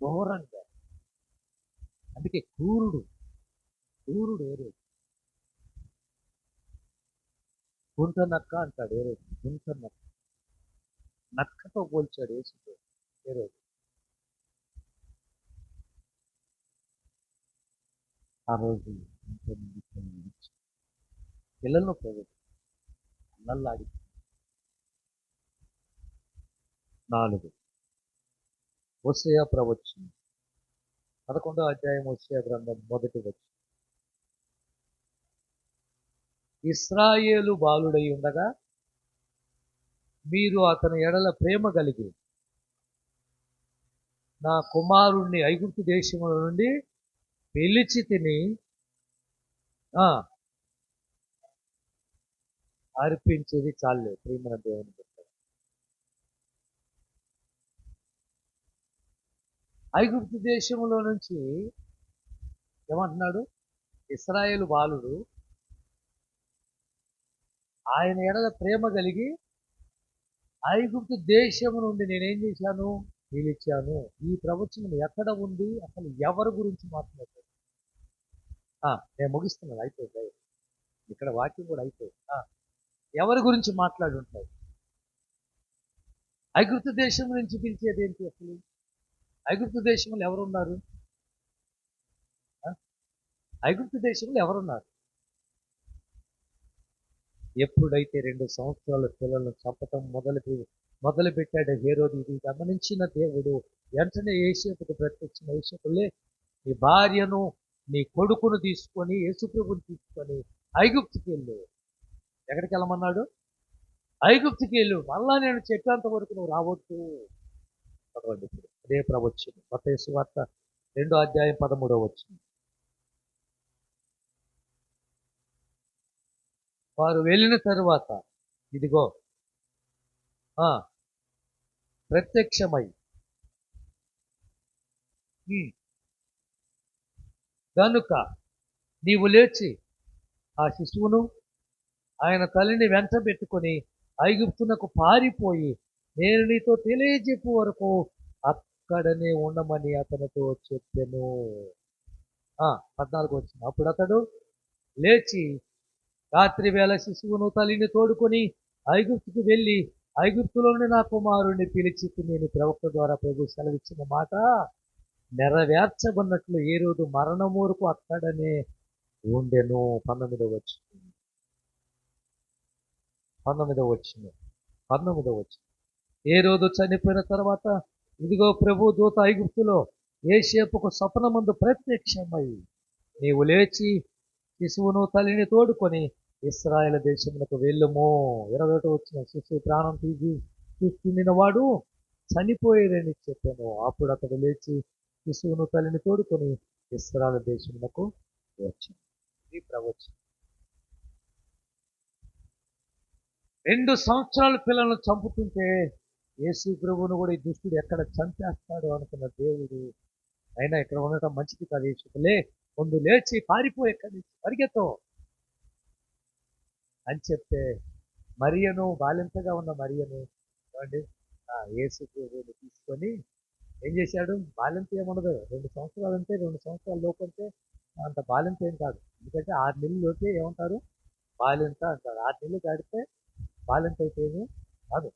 ఘోరంగా. అందుకే క్రూరుడు ఏరోజు గుంట నక్క అంటాడు. ఏరోజు గుంట నక్కతో పోల్చాడు యేసుతో ఏరోజు. ఆ రోజు పిల్లలను పోగొట్టు నల్లాడి. 4 హోషేయ ప్రవచనం 11వ అధ్యాయం హోషేయ గ్రంథం మొదటి వచనం. ఇశ్రాయేలు బాలుడై ఉండగా మీరు అతని ఎడల ప్రేమ కలిగి నా కుమారుణ్ణి ఐగుప్తు దేశముల నుండి పిలిచి తిని అర్పించేది చాలే. ప్రియమైన దేవుని బిడ్డలారా, ఐగుప్తు దేశంలో నుంచి ఏమంటున్నాడు? ఇశ్రాయేలు బాలుడు ఆయన ఎడల ప్రేమ కలిగి ఐగుప్తు దేశము నుండి నేనేం చేశాను? పిలిచాను. ఈ ప్రవచనం ఎక్కడ ఉంది? అసలు ఎవరి గురించి మాట్లాడుతుంది? నేను ముగిస్తున్నాను, అయిపోయింది. ఇక్కడ వాక్యం కూడా అయిపోయింది. ఎవరి గురించి మాట్లాడి ఉంటాయి? ఐగుప్తు దేశం నుంచి పిలిచేది ఏంటి అసలు? ఐగుప్తు దేశంలో ఎవరున్నారు? ఐగుప్తు దేశంలో ఎవరున్నారు? ఎప్పుడైతే 2 సంవత్సరాల పిల్లలను చంపటం మొదలుపెట్టాడు హేరోదు, ఇది గమనించిన దేవుడు వెంటనే యోసేపుకు ప్రత్యక్షం. యోసేపులే, నీ భార్యను నీ కొడుకును తీసుకొని యేసుప్రభుని తీసుకొని ఐగుప్తుకి వెళ్ళు. ఎక్కడికి వెళ్ళమన్నాడు? ఐగుప్తుకి వెళ్ళు. మళ్ళా నేను చెప్పేంత వరకు నువ్వు రావద్దు. అదే ప్రవచనం మత్తయి సువార్త 2వ అధ్యాయం 13వ వచనం. వారు వెళ్ళిన తరువాత ఇదిగో ఆ ప్రత్యక్షమై "ఉమ్, గనుక నీవు లేచి ఆ శిశువును ఆయన తల్లిని వెంటబెట్టుకొని ఐగుప్తునకు పారిపోయి నేను నీతో తెలియజెప్పు వరకు అక్కడనే ఉండమని అతనితో చెప్పెను." 14 వచ్చిన అప్పుడు అతడు లేచి రాత్రి వేళ శిశువును తల్లిని తోడుకొని ఐగుప్తుకు వెళ్ళి ఐగుప్తులోని నా కుమారుణ్ణి పిలిచి నేను ప్రవక్త ద్వారా ప్రభు సెలవిచ్చిన మాట నెరవేర్చబడినట్లు ఏ రోజు మరణమూరుకు అక్కడనే ఉండెను. 19వ వచ్చిన ఏ రోజు చనిపోయిన తర్వాత ఇదిగో ప్రభు దూత ఐగుప్తులో యోసేపుకు స్వప్నమందు ప్రత్యక్షమై నీవు లేచి శిశువును తల్లిని తోడుకొని ఇశ్రాయేలు దేశమునకు వెళ్ళుము. 21 వచ్చిన శిశువు ప్రాణం తీసుకుని వాడు చనిపోయేదని చెప్పాను. అప్పుడు అతడు లేచి శిశువును తల్లిని తోడుకొని ఇశ్రాయేలు దేశమునకు వచ్చాను. ఇది ప్రవచనం. 2 సంవత్సరాల పిల్లలను చంపుతుంటే యేసు ప్రభువును కూడా ఈ దుష్టుడు ఎక్కడ చంపేస్తాడు అనుకున్న దేవుడు అయినా ఇక్కడ ఉండటం మంచిది కాదు. యేసులే ముందు లేచి పారిపోయి ఎక్కడి నుంచి పరిగెత్తో అని చెప్తే మరియను బాలింతగా ఉన్న మరియను చూడండి యేసు ప్రభువుని తీసుకొని ఏం చేశాడు? బాలింత ఏముండదు, 2 సంవత్సరాలు అంటే 2 సంవత్సరాల లోపు అంటే అంత బాలింత ఏం కాదు. ఎందుకంటే 6 నెలలు లోపే ఏమంటారు? బాలింత అంటారు. 6 నెలలు దాటితే బాలింత అయితే ఏమీ కాదు.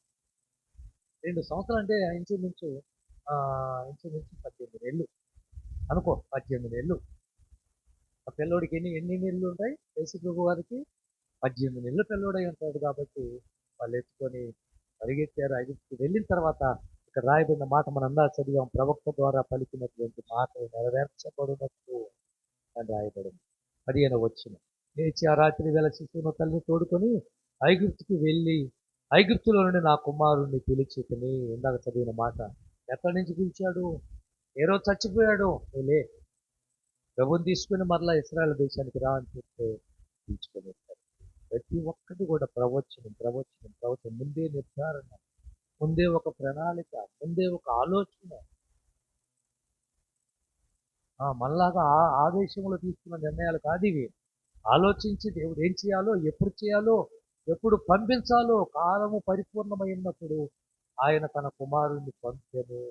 2 సంవత్సరాలు అంటే ఇంచుమించు 18 నెలలు అనుకో. 18 నెలలు. ఆ పిల్లోడికి ఎన్ని నెలలు ఉంటాయి? యేసు ప్రభు వారికి 18 నెలలు పిల్లోడై ఉంటాడు. కాబట్టి వాళ్ళు ఎత్తుకొని పరిగెత్తారు. ఐగుప్తుకు వెళ్ళిన తర్వాత ఇక్కడ రాయబడిన మాట మనం అందా చదివాం. ప్రవక్త ద్వారా పలికినటువంటి మాట నెరవేర్చబడినట్టు అని రాయబడింది. 15వ వచనం. లేచి ఆ రాత్రి వేళ శిశువును తల్లిని తోడుకొని ఐగుప్తుకు వెళ్ళి ఐగుప్తులో నుండి నా కుమారుణ్ణి పిలిచితిని. ఇందాక చదివిన మాట. ఎక్కడి నుంచి పిలిచాడు? ఏ రోజు చచ్చిపోయాడు? లే, ప్రభుని తీసుకుని మరలా ఇశ్రాయేలు దేశానికి రా అని చెప్తే పిలుచుకొని వచ్చాడు. ప్రతి ఒక్కటి కూడా ప్రవచనం ముందే నిర్ధారణ, ముందే ఒక ప్రణాళిక, ముందే ఒక ఆలోచన. మనలాగా ఆవేశంలో తీసుకున్న నిర్ణయాలు కాదు ఇవి. ఆలోచించి దేవుడు ఏం చేయాలో, ఎప్పుడు పంపించాలో కాలము పరిపూర్ణమైనప్పుడు ఆయన తన కుమారుణ్ణి పంపెను.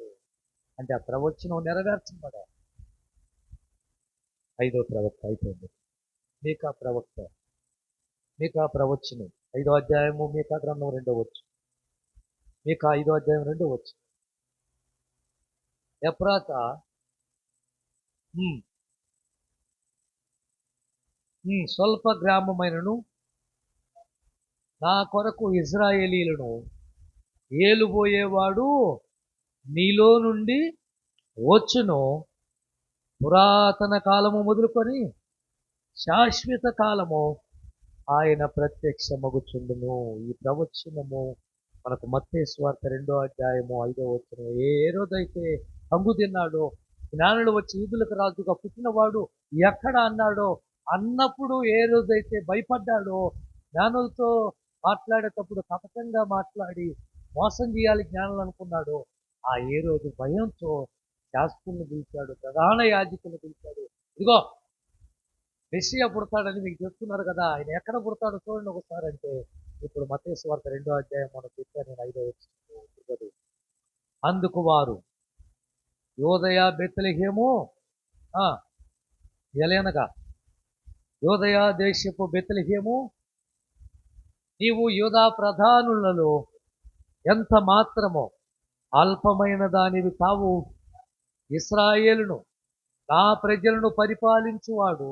అంటే ఆ ప్రవచనం నెరవేర్చబడాలి. 5వ ప్రవక్త అయిపోయింది. మీకా ప్రవచనం 5వ అధ్యాయము, మీకా గ్రంథం 2వ వచనం. మీకా 5వ అధ్యాయం 2వ వచనం. ఎఫ్రాతా స్వల్ప గ్రామమైనను నా కొరకు ఇజ్రాయేలీలను ఏలుబోయేవాడు నీలో నుండి వచ్చును. పురాతన కాలము మొదలుకొని శాశ్వత కాలము ఆయన ప్రత్యక్షమగుచుండును. ఈ ప్రవచనము మనకు మత్తయి సువార్త 2వ అధ్యాయము 5వ వచనం. ఏ రోజైతే హంగు తిన్నాడో, జ్ఞానులు వచ్చి యూదులకు రాజుగా పుట్టినవాడు ఎక్కడ అన్నాడో, అన్నప్పుడు ఏ రోజైతే భయపడ్డాడో, జ్ఞానులతో మాట్లాడేటప్పుడు కపటంగా మాట్లాడి మోసం చేయాలి జ్ఞానులు అనుకున్నాడో, ఏ రోజు భయంతో శాస్త్రుల్ని పిలిచాడు, ప్రధాన యాజకుల్ని పిలిచాడు. ఇదిగో మెస్సియా పుడతాడని మీకు చెప్తున్నారు కదా, ఆయన ఎక్కడ పుడతాడో చూడండి ఒకసారి అంటే, ఇప్పుడు మత్తయి సువార్త 2వ అధ్యాయం మనం చెప్పాను. నేను 5వ వచనం. అందుకు వారు యోదయ బెత్లెహేము ఎలయనగా యోదయ దేశపు బెత్లెహేము, నీవు యూదా ప్రధానులలో ఎంత మాత్రమో అల్పమైన దానివి కావు. ఇశ్రాయేలును నా ప్రజలను పరిపాలించువాడు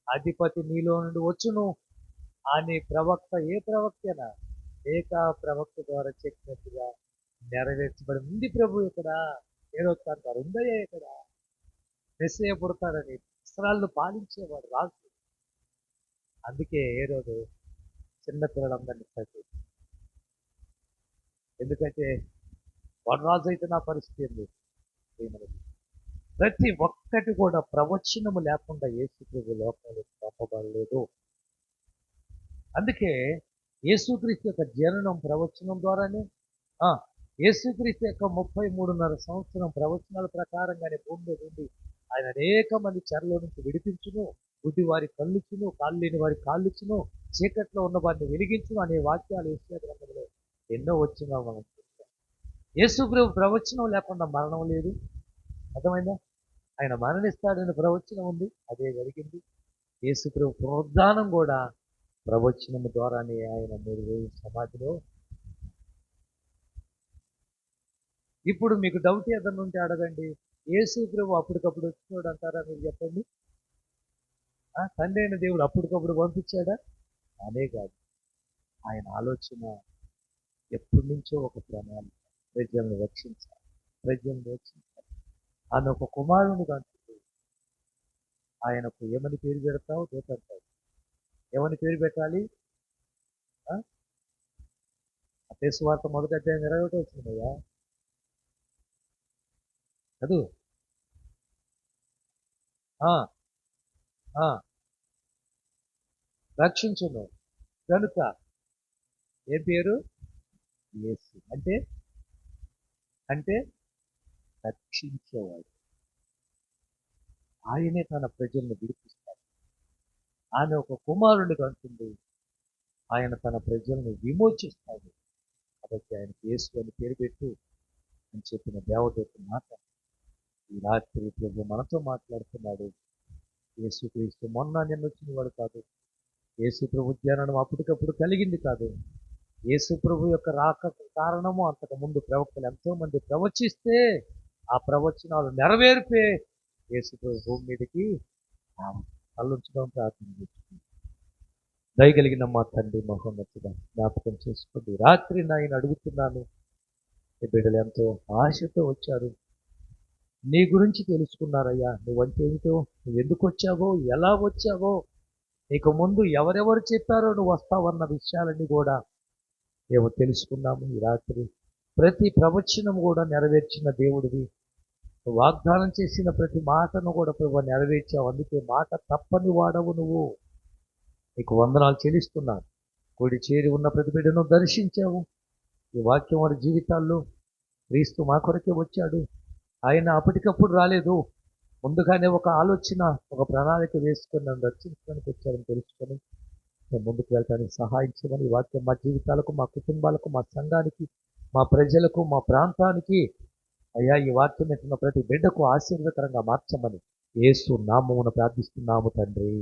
అధిపతి నీలో నుండి వచ్చును అని ప్రవక్త, ఏ ప్రవక్తనా? ఏకా ప్రవక్త ద్వారా చెప్పినట్టుగా నెరవేర్చబడి ఉంది. ప్రభు ఇక్కడ ఏడొస్తారు ఉందయ్యా ఇక్కడ మెస్సియా పుడతాడని. ఇశ్రాయేలును పాలించేవాడు రాజు. అందుకే ఏ రోజు చిన్నపిల్లలందరినీ చదివి, ఎందుకంటే వాడు రాజు అయితే నా పరిస్థితి ఏంది? ప్రతి ఒక్కటి కూడా ప్రవచనము లేకుండా యేసు ప్రభు లోకంలో పంపబడలేదు. అందుకే యేసుక్రీస్తు యొక్క జననం ప్రవచనం ద్వారానే, ఆ, యేసుక్రీస్తు యొక్క 33.5 సంవత్సరం ప్రవచనాల ప్రకారంగానే భూమి మీద ఉండి ఆయన అనేక మంది చెరలో నుంచి విడిపించును, గుడ్డి వారి కళ్ళిచ్చును, కాళ్ళు లేని వారి కాళ్ళిచ్చును, చీకట్లో ఉన్న వారిని వెలిగించును అనే వాక్యాలు యెషయా గ్రంథంలో ఎన్నో వచ్చినా మనం చూస్తాం. యేసు ప్రభు ప్రవచనం లేకుండా మరణం లేదు. అర్థమైందా? ఆయన మరణిస్తాడని ప్రవచనం ఉంది, అదే జరిగింది. యేసు ప్రభు పునరుద్ధానం కూడా ప్రవచనం ద్వారానే ఆయన 3 రోజులు సమాధిలో. ఇప్పుడు మీకు డౌట్ ఏదన్నా ఉంటే అడగండి. యేసు ప్రభు అప్పటికప్పుడు వచ్చినోడు అంటారా మీరు చెప్పండి? తండ్రి అయిన దేవుడు అప్పటికప్పుడు పంపించాడా? అదే కాదు. ఆయన ఆలోచన ఎప్పటి నుంచో ఒక ప్రణాళిక. ప్రజలను రక్షించాలి, ప్రజలను రక్షించాలి. ఆయన ఒక కుమారుని కంటుంది. ఆయనకు ఏమని పేరు పెడతావు? దూతంటావు. ఏమని పేరు పెట్టాలి? మత్తయి సువార్త 1:21 వచ్చిందయ్యా చదువు. ఆ, ఆ, రక్షించును కనుక ఏ పేరు? యేసు. అంటే అంటే రక్షించేవాడు. ఆయనే తన ప్రజలను విడిపిస్తాడు. ఆయన ఒక కుమారుడిని కంటుంది. ఆయన తన ప్రజలను విమోచిస్తాడు. కాబట్టి ఆయనకి యేసు అని పేరు పెట్టు అని చెప్పిన దేవదూత మాట ఈ రాత్రి ప్రభు మనతో మాట్లాడుతున్నాడు. యేసుక్రీస్తు మొన్న నిన్న వచ్చిన వాడు కాదు. యేసు ప్రభు జ్ఞానం అప్పటికప్పుడు కలిగింది కాదు. యేసు ప్రభు యొక్క రాకకు కారణము అంతకు ముందు ప్రవక్తలు ఎంతో మంది ప్రవచిస్తే ఆ ప్రవచనాలు నెరవేర్పే యేసు ప్రభు భూమి మీదకి కళ్ళుంచడం ప్రార్థన చేస్తుంది. దయగలిగిన మా తండ్రి మహోన్నతుడా, జ్ఞాపకం చేసుకోండి. రాత్రి నేను అడుగుతున్నాను, ఈ బిడ్డలు ఎంతో ఆశతో వచ్చారు, నీ గురించి తెలుసుకున్నారయ్యా. నువ్వంటే ఏమిటో, నువ్వు ఎందుకు వచ్చావో, ఎలా వచ్చావో, నీకు ముందు ఎవరెవరు చెప్పారో నువ్వు వస్తావన్న విషయాలన్నీ కూడా మేము తెలుసుకున్నాము ఈ రాత్రి. ప్రతి ప్రవచనం కూడా నెరవేర్చిన దేవుడివి. వాగ్దానం చేసిన ప్రతి మాటను కూడా ప్రభు నెరవేర్చావు. అందుకే మాట తప్పని వాడవు నువ్వు. నీకు వందనాలు చెల్లిస్తున్నాను. కూడి చేరి ఉన్న ప్రతి బిడ్డను దర్శించావు. ఈ వాక్యం వారి జీవితాల్లో క్రీస్తు మా కొరకే వచ్చాడు. ఆయన అప్పటికప్పుడు రాలేదు, ముందుగానే ఒక ఆలోచన, ఒక ప్రణాళిక వేసుకొని నన్ను రక్షించడానికి వచ్చాడని తెలుసుకొని మేము ముందుకు వెళ్ళడానికి సహాయం చేయమని ఈ వాక్యం మా జీవితాలకు, మా కుటుంబాలకు, మా సంఘానికి, మా ప్రజలకు, మా ప్రాంతానికి అయ్యా ఈ వాక్యం వింటున్న ప్రతి బిడ్డకు ఆశీర్వదకరంగా మార్చమని యేసు నామమున ప్రార్థిస్తున్నాము తండ్రి.